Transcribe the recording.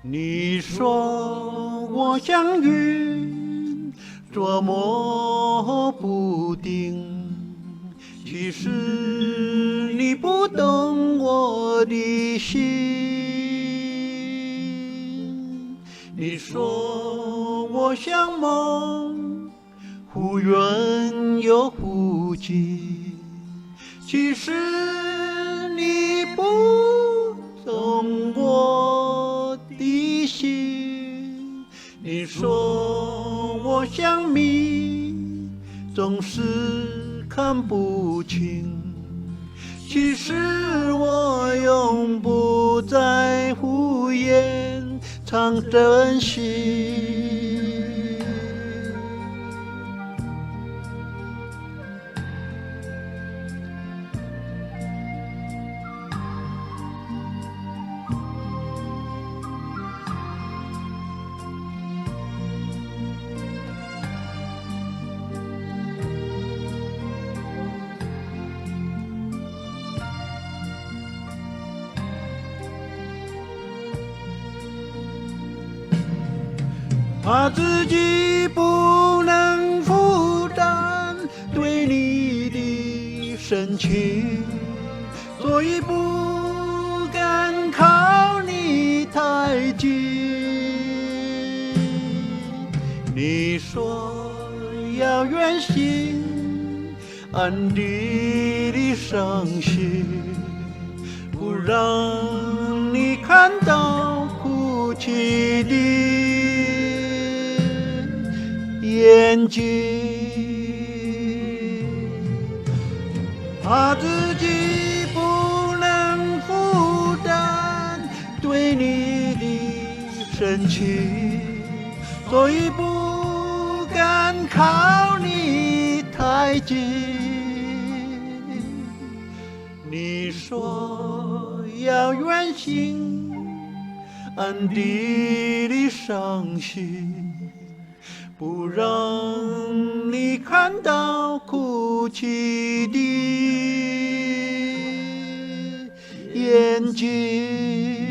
你说我像云，捉摸不定，其实你不懂我的心。你说我像梦，忽远又忽近，其实你不懂我的心。你说我像谜，总是看不清，其实我永不在胡言藏真心。怕自己不能负担对你的深情，所以不敢靠你太近。你说要远行，暗地里伤心，不让你看到哭泣的眼睛，怕自己不能负担对你的深情，所以不敢靠你太近。你说要远行，暗地里伤心，不让你看到哭泣的眼睛。